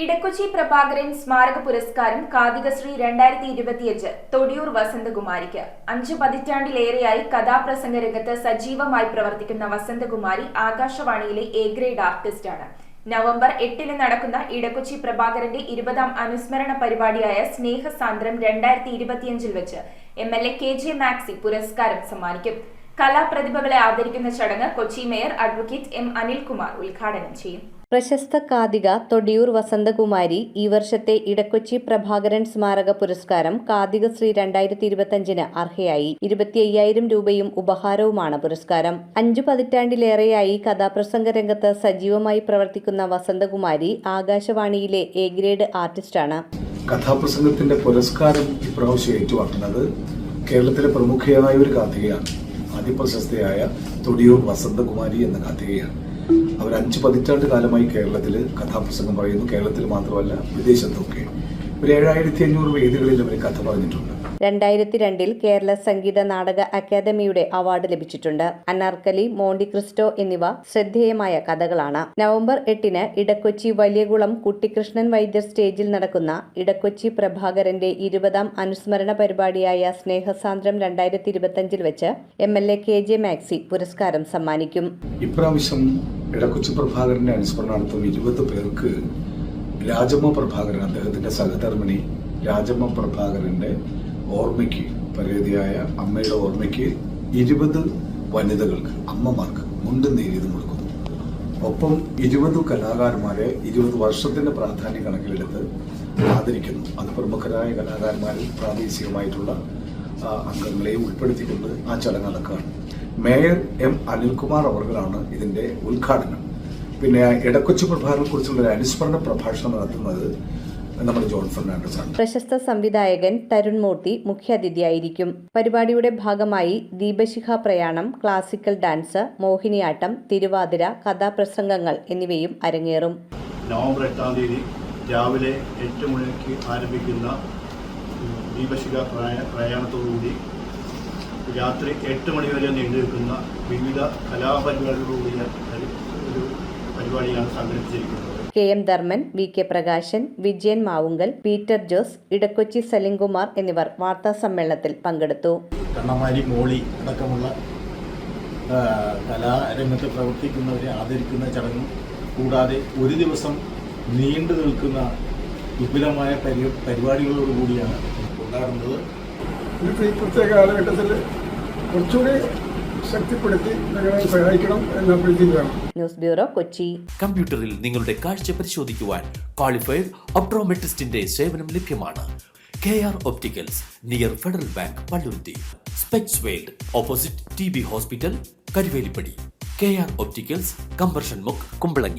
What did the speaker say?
ഇടക്കൊച്ചി പ്രഭാകരൻ സ്മാരക പുരസ്കാരം കാതികശ്രീ 2025 തൊടിയൂർ വസന്തകുമാരിക്ക് 5 പതിറ്റാണ്ടിലേറെയായി കഥാപ്രസംഗ രംഗത്ത് സജീവമായി പ്രവർത്തിക്കുന്ന വസന്തകുമാരി ആകാശവാണിയിലെ എ ഗ്രേഡ് ആർട്ടിസ്റ്റാണ്. നവംബർ 8 നടക്കുന്ന ഇടക്കൊച്ചി പ്രഭാകരന്റെ 20ാം അനുസ്മരണ പരിപാടിയായ സ്നേഹസാന്ദ്രം 2025 വെച്ച് MLA KJ മാക്സി പുരസ്കാരം സമ്മാനിക്കും. കലാപ്രതിഭകളെ ആദരിക്കുന്ന ചടങ്ങ് Kochi mayor advocate M Anilkumar ഉദ്ഘാടനം ചെയ്യും. പ്രശസ്ത കാതിക തൊടിയൂർ വസന്തകുമാരി ഈ വർഷത്തെ ഇടക്കൊച്ചി പ്രഭാകരൻ സ്മാരക പുരസ്കാരം കാതികശ്രീ 2025 അർഹയായി. 25,000 രൂപയും ഉപഹാരവുമാണ് പുരസ്കാരം. 5 പതിറ്റാണ്ടിലേറെയായി കഥാപ്രസംഗ രംഗത്ത് സജീവമായി പ്രവർത്തിക്കുന്ന വസന്തകുമാരി ആകാശവാണിയിലെ എ ഗ്രേഡ് ആർട്ടിസ്റ്റാണ്. കഥാപ്രസംഗത്തിന്റെ പുരസ്കാരം ഇപ്രാവശ്യം ഏറ്റുവാങ്ങുന്നത് കേരളത്തിലെ പ്രമുഖയായ ഒരു കാതികയാണ്. അതിപ്രശസ്തയായ തൊടിയൂർ വസന്തകുമാരി എന്ന കാതികയാണ്. അവർ 5 പതിറ്റാണ്ട് കാലമായി കേരളത്തിൽ കഥാപ്രസംഗം പറയുന്നു. കേരളത്തിൽ മാത്രമല്ല, വിദേശത്തൊക്കെ ഒരു 7,500 വേദികളിൽ അവർ കഥ പറഞ്ഞിട്ടുണ്ട്. 2002 കേരള സംഗീത നാടക അക്കാദമിയുടെ അവാർഡ് ലഭിച്ചിട്ടുണ്ട്. അനാർക്കലി, മോണ്ടി ക്രിസ്റ്റോ എന്നിവ ശ്രദ്ധേയമായ കഥകളാണ്. നവംബർ 8 ഇടക്കൊച്ചി വലിയകുളം കുട്ടിക്കൃഷ്ണൻ വൈദ്യർ സ്റ്റേജിൽ നടക്കുന്ന ഇടക്കൊച്ചി പ്രഭാകരന്റെ 20ാം അനുസ്മരണ പരിപാടിയായ സ്നേഹസാന്ദ്രം 2025 വെച്ച് MLA KJ മാക്സി പുരസ്കാരം സമ്മാനിക്കും. ഇപ്രാവശ്യം ഇടക്കൊച്ചി പ്രഭാകരന്റെ അനുസ്മരണാർത്ഥം 20 പേർക്ക് രാജമ്മ പ്രഭാകരൻ, അദ്ദേഹത്തിന്റെ സഹധർമ്മിണി രാജമ്മ പ്രഭാകരന്റെ ഓർമ്മയ്ക്ക്, പരേതിയായ അമ്മയുടെ ഓർമ്മയ്ക്ക് 20 വനിതകൾക്ക്, അമ്മമാർക്ക് മുണ്ടും നേരിയതും കൊടുക്കുന്നു. ഒപ്പം 20 കലാകാരന്മാരെ 20 വർഷത്തിന്റെ പ്രാധാന്യം കണക്കിലെടുത്ത് ആദരിക്കുന്നു. അത് പ്രമുഖരായ കലാകാരന്മാരിൽ പ്രാദേശികമായിട്ടുള്ള അംഗങ്ങളെയും ഉൾപ്പെടുത്തിക്കൊണ്ട് ആ ചടങ്ങ് നടക്കുകയാണ്. മേയർ M അനിൽകുമാർ അവർകളാണ് ഇതിന്റെ ഉദ്ഘാടനം. പിന്നെ ഇടക്കൊച്ചി പ്രഭാകരനെ കുറിച്ചുള്ള ഒരു അനുസ്മരണ പ്രഭാഷണം നടത്തുന്നത് നമ്മുടെ ജോൺ ഫെർണാണ്ടസ് ആണ്. പ്രശസ്ത സംവിധായകൻ തരുൺ മൂർത്തി മുഖ്യാതിഥിയായിരിക്കും. പരിപാടിയുടെ ഭാഗമായി ദീപശിഖ പ്രയാണം, ക്ലാസിക്കൽ ഡാൻസ്, മോഹിനിയാട്ടം, തിരുവാതിര, കഥാപ്രസംഗങ്ങൾ എന്നിവയും അരങ്ങേറും. നവംബർ 8 രാവിലെ 8 മണിക്ക് ആരംഭിക്കുന്ന ദീപശിഖ പ്രയാണത്തോടുകൂടി രാത്രി 8 മണി വരെ നീണ്ടു നിൽക്കുന്ന വിവിധ കലാപരിപാടികളോടുകൂടിയ ഒരു പരിപാടിയാണ് സംഘടിപ്പിച്ചിരിക്കുന്നത്. KM Dharman, VK Prakashan, Vijayan Mavunkal, Peter Jose, Edakochi Salim Kumar എന്നിവർ വാർത്താ സമ്മേളനത്തിൽ പങ്കെടുത്തു. കണ്ണമാരി, മോളി അടക്കമുള്ള കലാരംഗത്ത് പ്രവർത്തിക്കുന്നവരെ ആദരിക്കുന്ന ചടങ്ങും കൂടാതെ ഒരു ദിവസം നീണ്ടു നിൽക്കുന്ന വിപുലമായ പരിപാടികളോടുകൂടിയാണ് കൊണ്ടാടുന്നത്. ഈ പ്രത്യേക കാലഘട്ടത്തിൽ കുറച്ചുകൂടി ശക്തിപ്പെടുത്തി സഹായിക്കണം എന്ന് അഭ്യർത്ഥിക്കുകയാണ്. News bureau, Kochi. കമ്പ്യൂട്ടറിൽ നിങ്ങളുടെ കാഴ്ച പരിശോധിക്കുവാൻ ക്വാളിഫൈഡ് ഒപ്ട്രോമെട്രിസ്റ്റിന്റെ സേവനം ലഭ്യമാണ്. KR opticals, near federal bank, Palluruthy. Specs world, opposite TB hospital, Karuvelippady. KR opticals, combustion മുക്ക്, കുമ്പളങ്ങി.